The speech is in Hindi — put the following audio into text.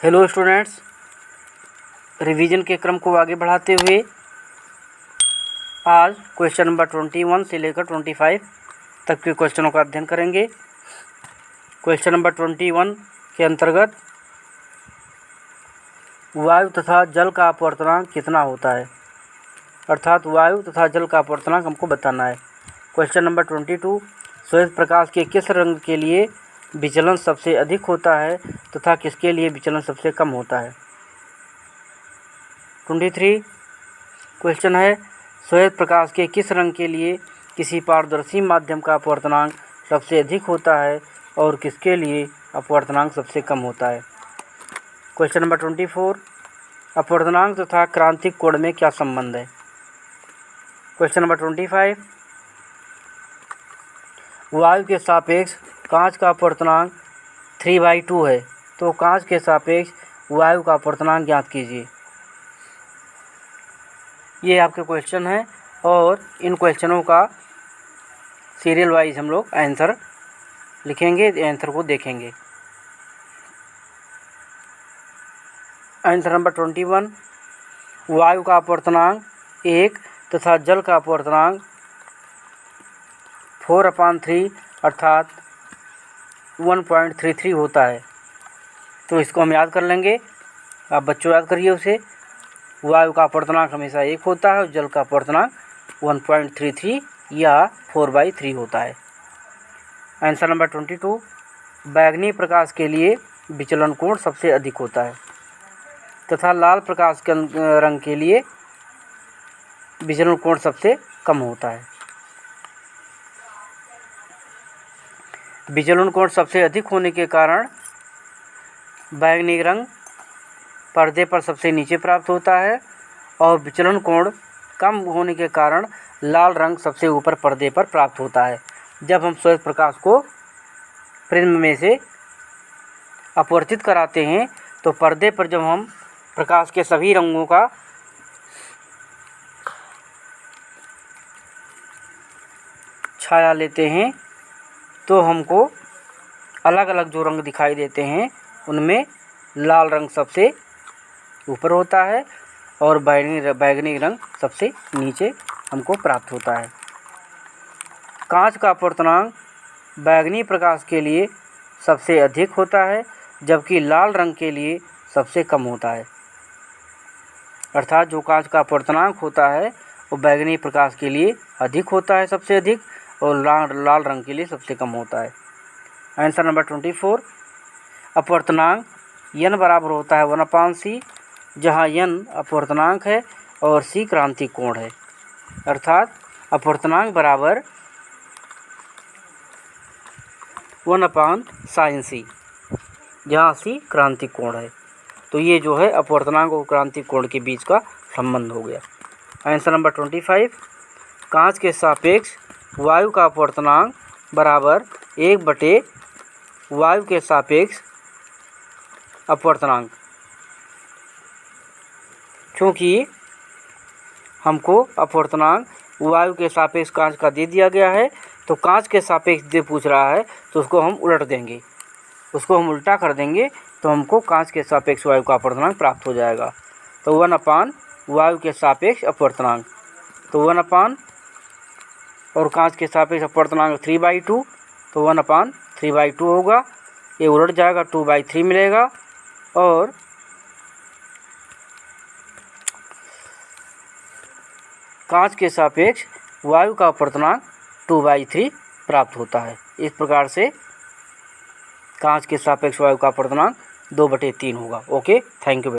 हेलो स्टूडेंट्स, रिवीजन के क्रम को आगे बढ़ाते हुए आज क्वेश्चन नंबर 21 से लेकर 25 तक के क्वेश्चनों का अध्ययन करेंगे। क्वेश्चन नंबर 21 के अंतर्गत वायु तथा जल का अपवर्तनांक कितना होता है, अर्थात वायु तथा जल का अपवर्तनांक हमको बताना है। क्वेश्चन नंबर 22, श्वेत प्रकाश के किस रंग के लिए विचलन सबसे अधिक होता है तथा किसके लिए विचलन सबसे कम होता है। 23 क्वेश्चन है, श्वेत प्रकाश के किस रंग के लिए किसी पारदर्शी माध्यम का अपवर्तनांक सबसे अधिक होता है और किसके लिए अपवर्तनांक सबसे कम होता है। क्वेश्चन नंबर 24, अपवर्तनांक तथा क्रांतिक कोण में क्या संबंध है। क्वेश्चन नंबर 25, वायु के सापेक्ष कांच का अपवर्तनांक 3/2 है, तो कांच के सापेक्ष वायु का अपवर्तनांक ज्ञात कीजिए। ये आपके क्वेश्चन हैं और इन क्वेश्चनों का सीरियल वाइज हम लोग आंसर लिखेंगे, आंसर को देखेंगे। आंसर नंबर 21, वायु का अपवर्तनांक 1 तथा जल का अपवर्तनांक 4/3 अर्थात 1.33 होता है। तो इसको हम याद कर लेंगे, आप बच्चों याद करिए उसे। वायु का अपवर्तनांक हमेशा 1 होता है और जल का अपवर्तनांक 1.33 या 4/3 होता है। आंसर नंबर 22, बैंगनी प्रकाश के लिए विचलन कोण सबसे अधिक होता है तथा लाल प्रकाश के रंग के लिए विचलन कोण सबसे कम होता है। विचलन कोण सबसे अधिक होने के कारण बैंगनी रंग पर्दे पर सबसे नीचे प्राप्त होता है और विचलन कोण कम होने के कारण लाल रंग सबसे ऊपर पर्दे पर प्राप्त होता है। जब हम श्वेत प्रकाश को प्रिज्म में से अपवर्तित कराते हैं तो पर्दे पर जब हम प्रकाश के सभी रंगों का छाया लेते हैं तो हमको अलग अलग जो रंग दिखाई देते हैं उनमें लाल रंग सबसे ऊपर होता है और बैंगनी रंग सबसे नीचे हमको प्राप्त होता है। कांच का अपवर्तनांक बैंगनी प्रकाश के लिए सबसे अधिक होता है जबकि लाल रंग के लिए सबसे कम होता है। अर्थात जो कांच का अपवर्तनांक होता है वो बैंगनी प्रकाश के लिए अधिक होता है सबसे अधिक, और लाल रंग के लिए सबसे कम होता है। आंसर नंबर 24, अपवर्तनांक n बराबर होता है 1/c, जहाँ n अपवर्तनांक है और c क्रांतिक कोण है। अर्थात अपवर्तनांक बराबर 1/sin c, जहाँ c क्रांतिक कोण है। तो ये जो है अपवर्तनांक और क्रांतिक कोण के बीच का संबंध हो गया। आंसर नंबर 25, कांच के सापेक्ष वायु का अपवर्तनांक बराबर 1/वायु के सापेक्ष अपवर्तनांक। क्योंकि हमको अपवर्तनांक वायु के सापेक्ष कांच का दे दिया गया है तो कांच के सापेक्ष दे पूछ रहा है तो उसको हम उलट देंगे, उसको हम उल्टा कर देंगे तो हमको कांच के सापेक्ष वायु का अपवर्तनांक प्राप्त हो जाएगा। तो 1/वायु के सापेक्ष अपवर्तनांक, तो 1 और कांच के सापेक्ष अपवर्तनांक 3/2, तो 1/3/2 होगा। ये उलट जाएगा, 2/3 मिलेगा और कांच के सापेक्ष वायु का अपवर्तनांक 2/3 प्राप्त होता है। इस प्रकार से कांच के सापेक्ष वायु का अपवर्तनांक 2/3 होगा। Okay, thank you.